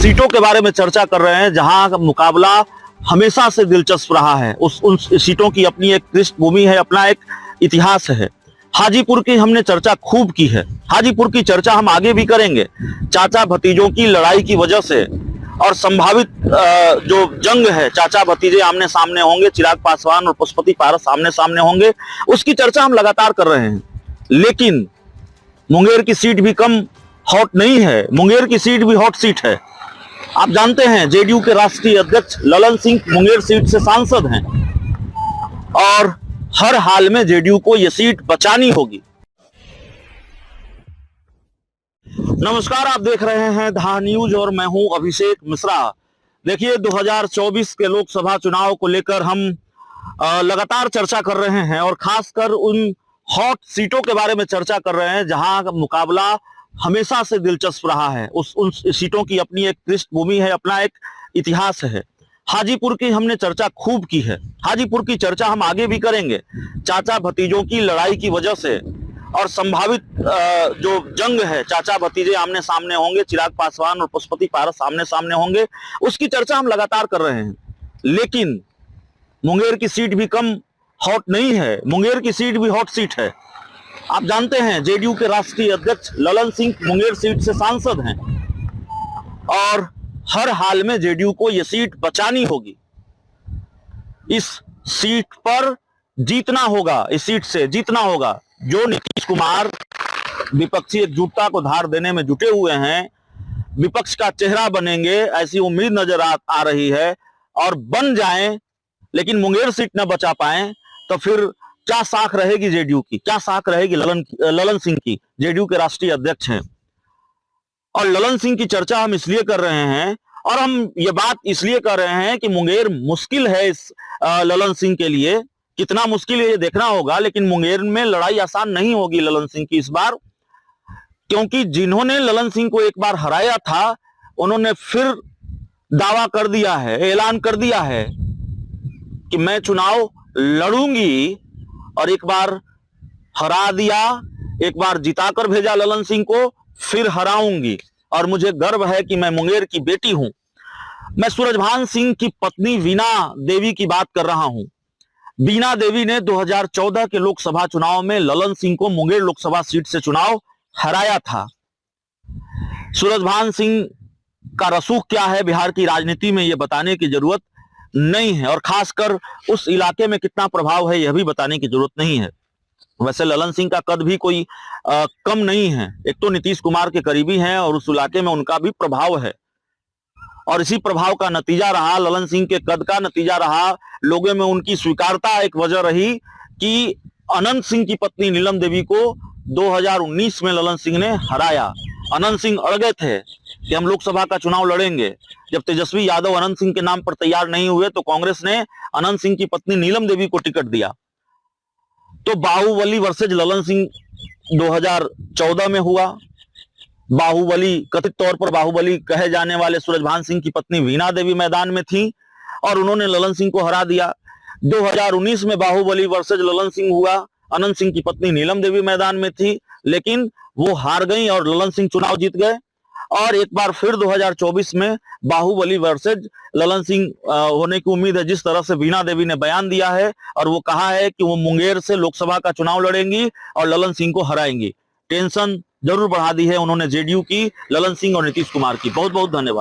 सीटों के बारे में चर्चा कर रहे हैं जहां का मुकाबला हमेशा से दिलचस्प रहा है। उन सीटों की अपनी एक पृष्ठभूमि है, अपना एक इतिहास है। हाजीपुर की हमने चर्चा खूब की है, हाजीपुर की चर्चा हम आगे भी करेंगे। चाचा भतीजों की लड़ाई की वजह से और संभावित जो जंग है, चाचा भतीजे आमने सामने होंगे, चिराग पासवान और पशुपति पारस आमने सामने होंगे, उसकी चर्चा हम लगातार कर रहे हैं। लेकिन मुंगेर की सीट भी कम हॉट नहीं है, मुंगेर की सीट भी हॉट सीट है। आप जानते हैं जेडीयू के राष्ट्रीय अध्यक्ष ललन सिंह मुंगेर सीट से सांसद हैं और हर हाल में जेडीयू को यह सीट बचानी होगी। नमस्कार, आप देख रहे हैं धा न्यूज और मैं हूं अभिषेक मिश्रा। देखिए, 2024 के लोकसभा चुनाव को लेकर हम लगातार चर्चा कर रहे हैं और खासकर उन हॉट सीटों के बारे में चर्चा कर रहे हैं जहां का मुकाबला हमेशा से दिलचस्प रहा है। उन सीटों की अपनी एक पृष्ठभूमि है, अपना एक इतिहास है। हाजीपुर की हमने चर्चा खूब की है, हाजीपुर की चर्चा हम आगे भी करेंगे। चाचा भतीजों की लड़ाई की वजह से और संभावित जो जंग है, चाचा भतीजे आमने सामने होंगे, चिराग पासवान और पशुपति पारस आमने सामने होंगे, उसकी चर्चा हम लगातार कर रहे हैं। लेकिन मुंगेर की सीट भी कम हॉट नहीं है, मुंगेर की सीट भी हॉट सीट है। आप जानते हैं जेडीयू के राष्ट्रीय अध्यक्ष ललन सिंह मुंगेर सीट से सांसद हैं और हर हाल में जेडीयू को यह सीट बचानी होगी। इस सीट पर जीतना होगा, इस सीट से जीतना होगा। जो नीतीश कुमार विपक्षी एकजुटता को धार देने में जुटे हुए हैं, विपक्ष का चेहरा बनेंगे ऐसी उम्मीद नजर आ रही है और बन जाएं, लेकिन मुंगेर सीट न बचा पाएं तो फिर क्या साख रहेगी जेडीयू की, क्या साख रहेगी ललन सिंह की। जेडीयू के राष्ट्रीय अध्यक्ष हैं और ललन सिंह की चर्चा हम इसलिए कर रहे हैं और हम ये बात इसलिए कर रहे हैं कि मुंगेर मुश्किल है इस ललन सिंह के लिए। कितना मुश्किल है ये देखना होगा, लेकिन मुंगेर में लड़ाई आसान नहीं होगी ललन सिंह की इस बार, क्योंकि जिन्होंने ललन सिंह को एक बार हराया था उन्होंने फिर दावा कर दिया है, ऐलान कर दिया है कि मैं चुनाव लड़ूंगी। और एक बार हरा दिया, एक बार जिताकर भेजा ललन सिंह को, फिर हराऊंगी। और मुझे गर्व है कि मैं मुंगेर की बेटी हूं। मैं सूरजभान सिंह की पत्नी वीणा देवी की बात कर रहा हूं। वीणा देवी ने 2014 के लोकसभा चुनाव में ललन सिंह को मुंगेर लोकसभा सीट से चुनाव हराया था। सूरजभान सिंह का रसूख क्या है बिहार की राजनीति में, यह बताने की जरूरत नहीं है और खासकर उस इलाके में कितना प्रभाव है यह भी बताने की जरूरत नहीं है। वैसे ललन सिंह का कद भी कोई कम नहीं है, एक तो नीतीश कुमार के करीबी हैं और उस इलाके में उनका भी प्रभाव है और इसी प्रभाव का नतीजा रहा, ललन सिंह के कद का नतीजा रहा, लोगों में उनकी स्वीकारता एक वजह रही कि अनंत सिंह की पत्नी नीलम देवी को 2019 में ललन सिंह ने हराया। अनंत सिंह अड़ गए थे कि हम लोकसभा का चुनाव लड़ेंगे। जब तेजस्वी यादव अनंत सिंह के नाम पर तैयार नहीं हुए तो कांग्रेस ने अनंत सिंह की पत्नी नीलम देवी को टिकट दिया। तो बाहुबली वर्सेज ललन सिंह 2014 में हुआ। बाहुबली, कथित तौर पर बाहुबली कहे जाने वाले सूरजभान सिंह की पत्नी वीणा देवी मैदान में थी और उन्होंने ललन सिंह को हरा दिया। 2019 में बाहुबली वर्सेज ललन सिंह हुआ, अनंत सिंह की पत्नी नीलम देवी मैदान में थी, लेकिन वो हार गई और ललन सिंह चुनाव जीत गए। और एक बार फिर 2024 में बाहुबली वर्सेज ललन सिंह होने की उम्मीद है, जिस तरह से वीणा देवी ने बयान दिया है और वो कहा है कि वो मुंगेर से लोकसभा का चुनाव लड़ेंगी और ललन सिंह को हराएंगी। टेंशन जरूर बढ़ा दी है उन्होंने जेडीयू की, ललन सिंह और नीतीश कुमार की। बहुत बहुत धन्यवाद।